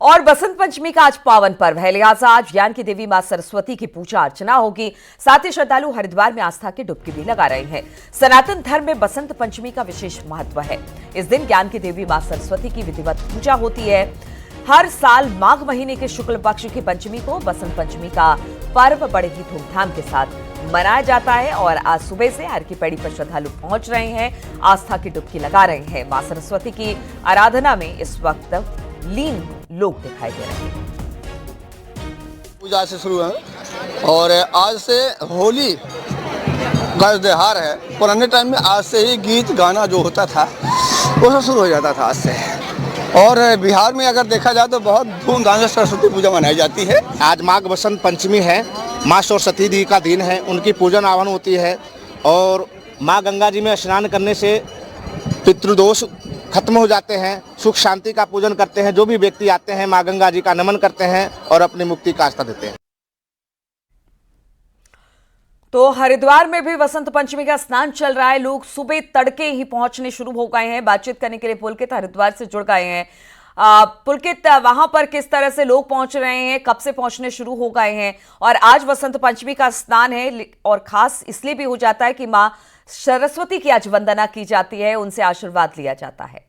और बसंत पंचमी का आज पावन पर्व है, लिहाजा आज ज्ञान की देवी मां सरस्वती की पूजा अर्चना होगी। साथ ही श्रद्धालु हरिद्वार में आस्था की डुबकी भी लगा रहे हैं। सनातन धर्म में बसंत पंचमी का विशेष महत्व है। इस दिन ज्ञान की देवी मां सरस्वती की विधिवत पूजा होती है। हर साल माघ महीने के शुक्ल पक्ष की पंचमी को बसंत पंचमी का पर्व बड़े ही धूमधाम के साथ मनाया जाता है और आज सुबह से हर की पैड़ी पर श्रद्धालु पहुंच रहे हैं, आस्था की डुबकी लगा रहे हैं। मां सरस्वती की आराधना में इस वक्त लीन लोग दिखाई दे रहे हैं। पूजा से शुरू है और आज से होली का त्योहार है। पुराने टाइम में आज से ही गीत गाना जो होता था वो सब शुरू हो जाता था आज से। और बिहार में अगर देखा जाए तो बहुत धूमधाम से सरस्वती पूजा मनाई जाती है। आज माघ बसंत पंचमी है, माँ सरस्वती जी का दिन है, उनकी पूजन आवन होती है और माँ गंगा जी में स्नान करने से पितृदोष खत्म हो जाते हैं, सुख शांति का पूजन करते हैं। जो भी व्यक्ति आते हैं माँ गंगा जी का नमन करते हैं और अपनी मुक्ति का आस्था देते हैं। तो हरिद्वार में भी वसंत पंचमी का स्नान चल रहा है। लोग सुबह तड़के ही पहुंचने शुरू हो गए हैं। बातचीत करने के लिए पुलकित हरिद्वार से जुड़ गए हैं। पुलकित, वहां पर किस तरह से लोग पहुंच रहे हैं, कब से पहुंचने शुरू हो गए हैं? और आज वसंत पंचमी का स्नान है और खास इसलिए भी हो जाता है कि मां सरस्वती की आज वंदना की जाती है, उनसे आशीर्वाद लिया जाता है।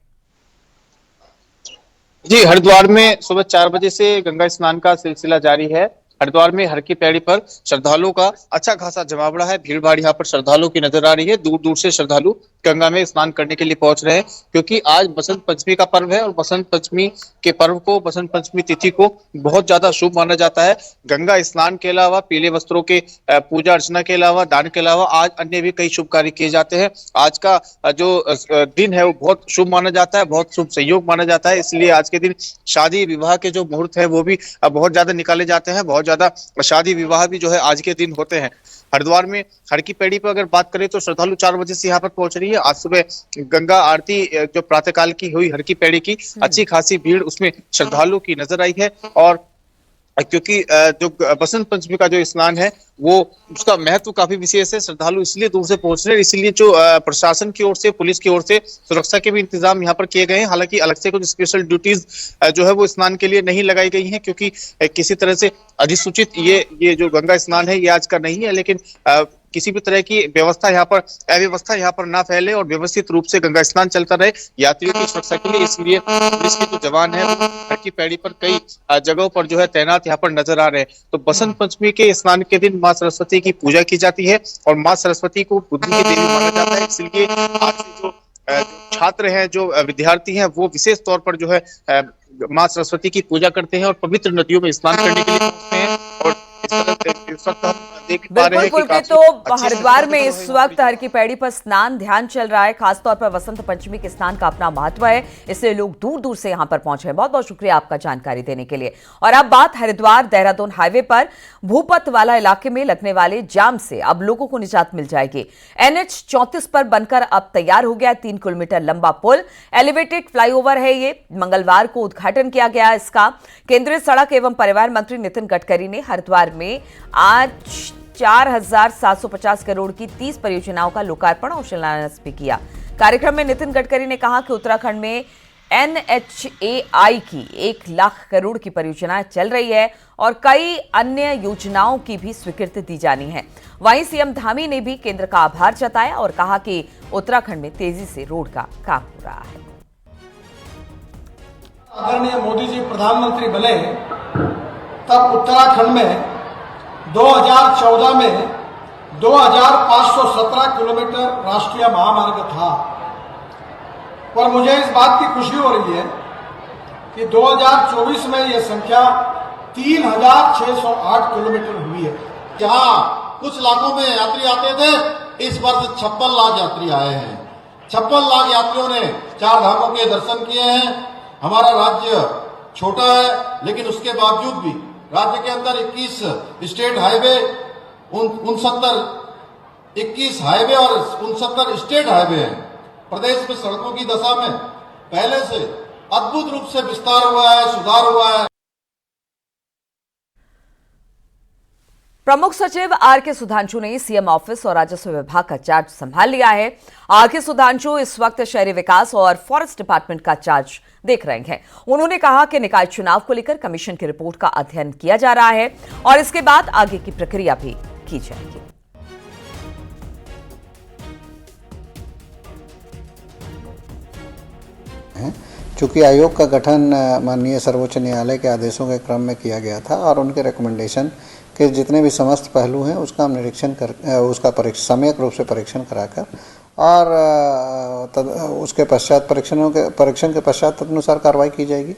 जी, हरिद्वार में सुबह 4 बजे से गंगा स्नान का सिलसिला जारी है। हरिद्वार में हर की पैड़ी पर श्रद्धालुओं का अच्छा खासा जमावड़ा है। भीड़ भाड़ यहाँ पर श्रद्धालुओं की नजर आ रही है। दूर दूर से श्रद्धालु गंगा में स्नान करने के लिए पहुंच रहे हैं, क्योंकि आज बसंत पंचमी का पर्व है और बसंत पंचमी के पर्व को, बसंत पंचमी तिथि को बहुत ज्यादा शुभ माना जाता है। गंगा स्नान के अलावा, पीले वस्त्रों के पूजा अर्चना के अलावा, दान के अलावा आज अन्य भी कई शुभ कार्य किए जाते हैं। आज का जो दिन है वो बहुत शुभ माना जाता है, बहुत शुभ संयोग माना जाता है। इसलिए आज के दिन शादी विवाह के जो मुहूर्त है वो भी बहुत ज्यादा निकाले जाते हैं। बहुत ज्यादा शादी विवाह भी जो है आज के दिन होते हैं। हरिद्वार में हर की पैड़ी पर अगर बात करें तो श्रद्धालु 4 बजे से यहाँ पर पहुंच रही है। आज सुबह गंगा आरती जो प्रातःकाल की हुई हर की पैड़ी की, अच्छी खासी भीड़ उसमें श्रद्धालु की नजर आई है। और क्योंकि जो बसंत पंचमी का जो स्नान है वो उसका महत्व काफी विशेष है। श्रद्धालु इसलिए दूर से पहुंच रहे हैं, इसलिए जो प्रशासन की ओर से, पुलिस की ओर से सुरक्षा के भी इंतजाम यहाँ पर किए गए हैं। हालांकि अलग से कुछ स्पेशल ड्यूटीज जो है वो स्नान के लिए नहीं लगाई गई हैं, क्योंकि किसी तरह से अधिसूचित ये जो गंगा स्नान है ये आज का नहीं है। लेकिन किसी भी तरह की व्यवस्था यहाँ पर, अव्यवस्था यहाँ पर ना फैले और व्यवस्थित रूप से गंगा स्नान चलता रहे यात्रियों की सुरक्षा के लिए, इसलिए पुलिस के जो जवान है वो हर की पैड़ी पर कई जगहों पर जो है तैनात यहाँ पर नजर आ रहे हैं। तो बसंत पंचमी के स्नान के दिन माँ सरस्वती की पूजा की जाती है और माँ सरस्वती को बुद्धि की देवी माना जाता है। इसलिए आज से जो छात्र हैं, जो विद्यार्थी हैं, वो विशेष तौर पर जो है माँ सरस्वती की पूजा करते हैं और पवित्र नदियों में स्नान करने के लिए पहुंचते हैं। और इस वक्त हम देख पा रहे हैं कि तो हरिद्वार में इस वक्त हर की पैड़ी पर स्नान ध्यान चल रहा है। खासतौर पर वसंत पंचमी के स्नान का अपना महत्व है, इसलिए लोग दूर दूर से यहां पर पहुंचे हैं। बहुत बहुत शुक्रिया आपका जानकारी देने के लिए। और अब बात हरिद्वार देहरादून हाईवे पर भूपत वाला इलाके में लगने वाले जाम से अब लोगों को निजात मिल जाएगी। NH 34 पर बनकर अब तैयार हो गया 3 किलोमीटर लंबा पुल, एलिवेटेड फ्लाईओवर है। ये मंगलवार को उद्घाटन किया गया इसका। केंद्रीय सड़क एवं परिवहन मंत्री नितिन गडकरी ने हरिद्वार में आज 4,750 करोड़ की 30 परियोजनाओं का लोकार्पण और शिलान्यास भी किया। कार्यक्रम में नितिन गडकरी ने कहा कि उत्तराखंड में NHAI की 1 लाख करोड़ की परियोजनाएं चल रही है और कई अन्य योजनाओं की भी स्वीकृति दी जानी है। वहीं सीएम धामी ने भी केंद्र का आभार जताया और कहा कि उत्तराखंड में तेजी से रोड का काम हो रहा है। आदरणीय मोदी जी प्रधानमंत्री बने तब उत्तराखंड में 2014 में 2517 किलोमीटर राष्ट्रीय महामार्ग था। और मुझे इस बात की खुशी हो रही है कि 2024 में यह संख्या 3608 किलोमीटर हुई है। जहां कुछ लाखों में यात्री आते थे, इस वर्ष 56 लाख यात्री आए हैं। 56 लाख यात्रियों ने 4 धामों के दर्शन किए हैं। हमारा राज्य छोटा है, लेकिन उसके बावजूद भी राज्य के अंदर 21 स्टेट हाईवे, 21 हाईवे और 69 स्टेट हाईवे हैं। प्रदेश में सड़कों की दशा में पहले से अद्भुत रूप से विस्तार हुआ है, सुधार हुआ है। प्रमुख सचिव आर.के. सुधांशु ने सीएम ऑफिस और राजस्व विभाग का चार्ज संभाल लिया है। आर.के. सुधांशु इस वक्त शहरी विकास और फॉरेस्ट डिपार्टमेंट का चार्ज देख रहे हैं। उन्होंने कहा कि निकाय चुनाव को लेकर कमीशन की रिपोर्ट का अध्ययन किया जा रहा है और इसके बाद आगे की प्रक्रिया भी की जाएगी। चूंकि आयोग का गठन माननीय सर्वोच्च न्यायालय के आदेशों के क्रम में किया गया था और उनके रिकमेंडेशन के जितने भी समस्त पहलू हैं उसका हम निरीक्षण कर उसका सम्यक रूप से परीक्षण कराकर और उसके पश्चात परीक्षण के पश्चात तदनुसार कार्रवाई की जाएगी।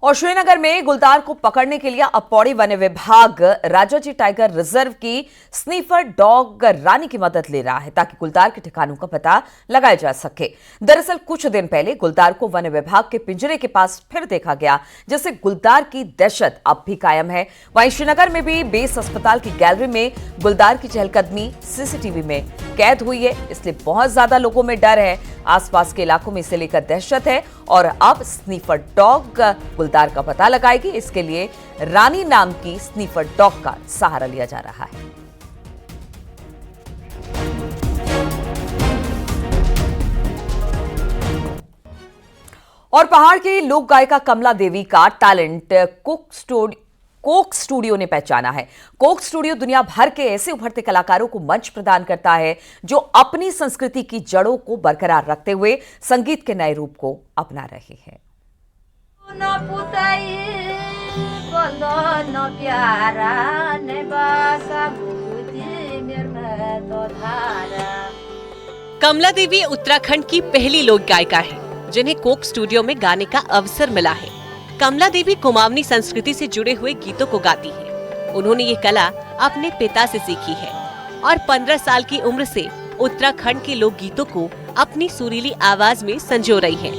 और श्रीनगर में गुलदार को पकड़ने के लिए अब पौड़ी वन विभाग राजाजी टाइगर रिजर्व की स्नीफर डॉग रानी की मदद ले रहा है ताकि गुलदार के ठिकानों का पता लगाया जा सके। दरअसल कुछ दिन पहले गुलदार को वन विभाग के पिंजरे के पास फिर देखा गया, जिससे गुलदार की दहशत अब भी कायम है। वहीं श्रीनगर में भी बेस अस्पताल की गैलरी में गुलदार की चहलकदमी सीसीटीवी में कैद हुई है, इसलिए बहुत ज्यादा लोगों में डर है। आसपास के इलाकों में इसे लेकर दहशत है और अब स्नीफर डॉग गुलदार का पता लगाएगी। इसके लिए रानी नाम की स्नीफर डॉग का सहारा लिया जा रहा है। और पहाड़ की लोक गायिका कमला देवी का टैलेंट कोक स्टूडियो ने पहचाना है। कोक स्टूडियो दुनिया भर के ऐसे उभरते कलाकारों को मंच प्रदान करता है जो अपनी संस्कृति की जड़ों को बरकरार रखते हुए संगीत के नए रूप को अपना रहे हैं। कमला देवी उत्तराखंड की पहली लोक गायिका है जिन्हें कोक स्टूडियो में गाने का अवसर मिला है। कमला देवी कुमाऊनी संस्कृति से जुड़े हुए गीतों को गाती है। उन्होंने ये कला अपने पिता से सीखी है और 15 साल की उम्र से उत्तराखंड के लोक गीतों को अपनी सुरीली आवाज में संजो रही है।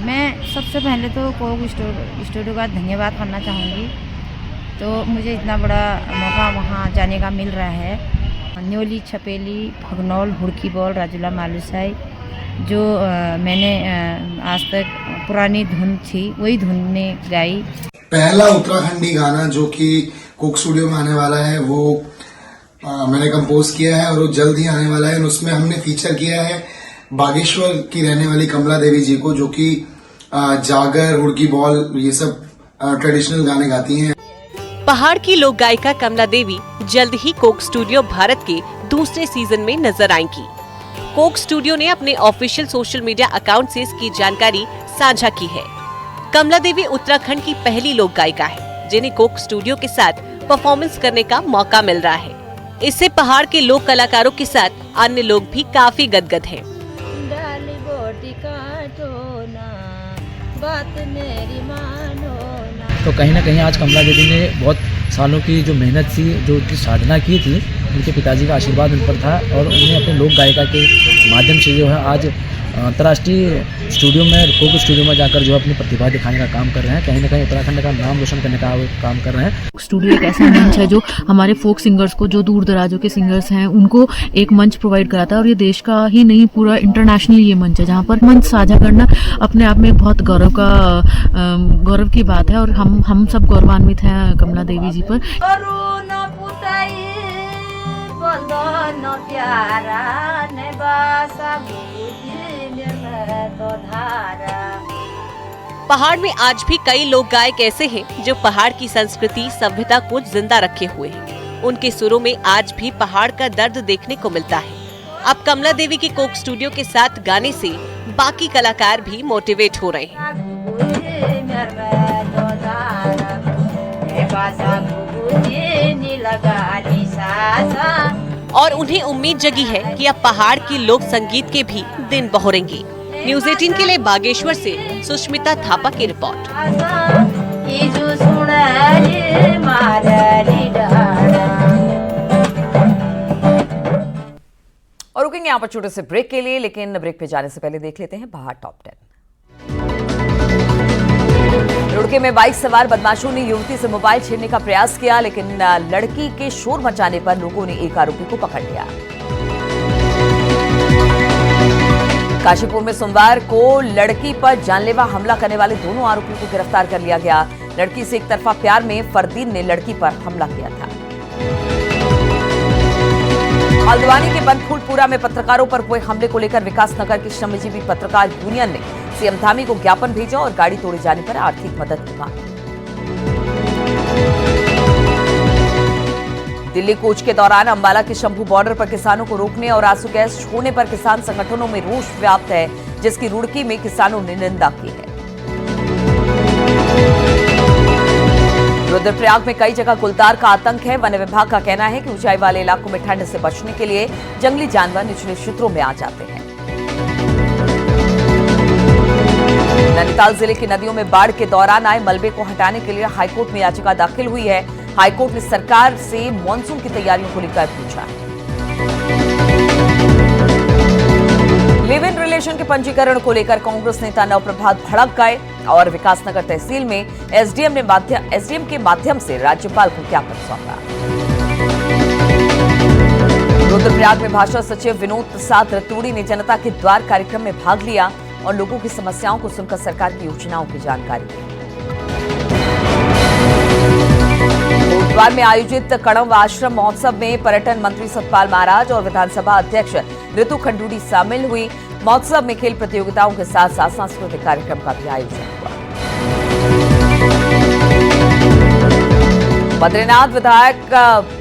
मैं सबसे पहले तो कोक स्टूडियो का धन्यवाद करना चाहूँगी। तो मुझे इतना बड़ा मौका वहाँ जाने का मिल रहा है। न्योली, छपेली, भगनौल, हुड़की बॉल, राजूला, मालूसाई जो मैंने आज तक पुरानी धुन थी वही धुन ने गाई। पहला उत्तराखंडी गाना जो कि कोक स्टूडियो में आने वाला है वो मैंने कंपोज किया है और वो जल्द ही आने वाला है। उसमें हमने फीचर किया है बागेश्वर की रहने वाली कमला देवी जी को, जो कि जागर, हुड़की बॉल ये सब ट्रेडिशनल गाने गाती हैं। पहाड़ की लोक गायिका कमला देवी जल्द ही कोक स्टूडियो भारत के दूसरे सीजन में नजर आएंगी। कोक स्टूडियो ने अपने ऑफिशियल सोशल मीडिया अकाउंट से इसकी जानकारी साझा की है। कमला देवी उत्तराखंड की पहली लोक गायिका है जिन्हें कोक स्टूडियो के साथ परफॉर्मेंस करने का मौका मिल रहा है। इससे पहाड़ के लोक कलाकारों के साथ अन्य लोग भी काफी गदगद हैं। तो कहीं ना कहीं आज कमला देवी ने बहुत सालों की जो मेहनत थी, जो उनकी साधना की थी, उनके पिताजी का आशीर्वाद उन पर था और उन्हें अपने लोक गायिका के माध्यम से जो है आज अंतर्राष्ट्रीय स्टूडियो में, कोक स्टूडियो में जाकर जो अपनी प्रतिभा दिखाने का काम कर रहे हैं। कहीं ना कहीं उत्तराखंड का नाम रोशन करने का काम कर रहे हैं। स्टूडियो एक ऐसा मंच है जो हमारे फोक सिंगर्स को, जो दूर दराजों के सिंगर्स हैं, उनको एक मंच प्रोवाइड कराता है और ये देश का ही नहीं पूरा इंटरनेशनल ये मंच है जहाँ पर मंच साझा करना अपने आप में बहुत गौरव की बात है और हम सब गौरवान्वित हैं कमला देवी जी पर। पहाड़ में आज भी कई लोक गायक ऐसे हैं जो पहाड़ की संस्कृति, सभ्यता को जिंदा रखे हुए हैं। उनके सुरों में आज भी पहाड़ का दर्द देखने को मिलता है। अब कमला देवी के कोक स्टूडियो के साथ गाने से बाकी कलाकार भी मोटिवेट हो रहे हैं। और उन्हें उम्मीद जगी है कि अब पहाड़ की लोक संगीत के भी दिन बहोरेंगे। न्यूज़ 18 के लिए बागेश्वर से सुष्मिता थापा की रिपोर्ट। और रुकेंगे यहाँ पर छोटे से ब्रेक के लिए, लेकिन ब्रेक पे जाने से पहले देख लेते हैं बाहर टॉप 10। रुड़की में बाइक सवार बदमाशों ने युवती से मोबाइल छीनने का प्रयास किया, लेकिन लड़की के शोर मचाने पर लोगों ने एक आरोपी को पकड़ लिया। काशीपुर में सोमवार को लड़की पर जानलेवा हमला करने वाले दोनों आरोपियों को गिरफ्तार कर लिया गया। लड़की से एक तरफा प्यार में फरदीन ने लड़की पर हमला किया था। हल्द्वानी के बनफूलपुरा में पत्रकारों पर हुए हमले को लेकर विकासनगर की श्रमजीवी पत्रकार यूनियन ने सीएम धामी को ज्ञापन भेजा और गाड़ी तोड़े जाने पर आर्थिक मदद की मांग। दिल्ली कूच के दौरान अंबाला के शंभू बॉर्डर पर किसानों को रोकने और आंसू गैस छोड़ने पर किसान संगठनों में रोष व्याप्त है, जिसकी रुड़की में किसानों ने निंदा की है। रुद्रप्रयाग में कई जगह गुलदार का आतंक है। वन विभाग का कहना है कि ऊंचाई वाले इलाकों में ठंड से बचने के लिए जंगली जानवर निचले क्षेत्रों में आ जाते हैं। नैनीताल जिले की नदियों में बाढ़ के दौरान आए मलबे को हटाने के लिए हाईकोर्ट में याचिका दाखिल हुई है। हाईकोर्ट ने सरकार से मानसून की तैयारियों को लेकर पूछा है। लिव इन रिलेशन के पंजीकरण को लेकर कांग्रेस नेता नवप्रभात भड़क गए और विकासनगर तहसील में एसडीएम के माध्यम से राज्यपाल को ज्ञापन सौंपा। रुद्रप्रयाग में भाषा सचिव विनोद प्रसाद रतूड़ी ने जनता के द्वार कार्यक्रम में भाग लिया और लोगों की समस्याओं को सुनकर सरकार की योजनाओं की जानकारी दी। कोटद्वार में आयोजित कड़व आश्रम महोत्सव में पर्यटन मंत्री सतपाल महाराज और विधानसभा अध्यक्ष ऋतु खंडूड़ी शामिल हुई। महोत्सव में खेल प्रतियोगिताओं के साथ साथ सांस्कृतिक कार्यक्रम का भी आयोजन हुआ। बद्रीनाथ विधायक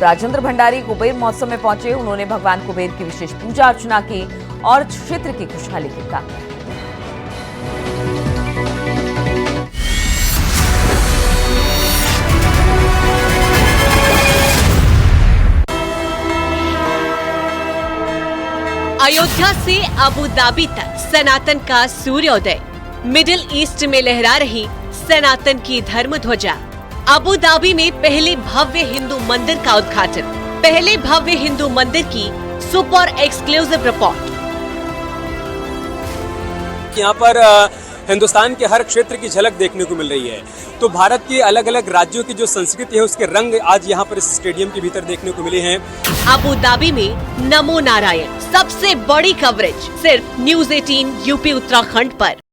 राजेंद्र भंडारी कुबेर महोत्सव में पहुंचे। उन्होंने भगवान कुबेर की विशेष पूजा अर्चना की और क्षेत्र की खुशहाली की कामना की। अयोध्या से अबू धाबी तक सनातन का सूर्योदय। मिडिल ईस्ट में लहरा रही सनातन की धर्म ध्वजा। अबू धाबी में पहले भव्य हिंदू मंदिर का उद्घाटन। पहले भव्य हिंदू मंदिर की सुपर एक्सक्लूसिव रिपोर्ट। यहाँ पर हिंदुस्तान के हर क्षेत्र की झलक देखने को मिल रही है। तो भारत के अलग अलग राज्यों की जो संस्कृति है उसके रंग आज यहाँ पर इस स्टेडियम के भीतर देखने को मिले हैं। अबू धाबी में नमो नारायण सबसे बड़ी कवरेज सिर्फ न्यूज़ 18 यूपी उत्तराखंड पर।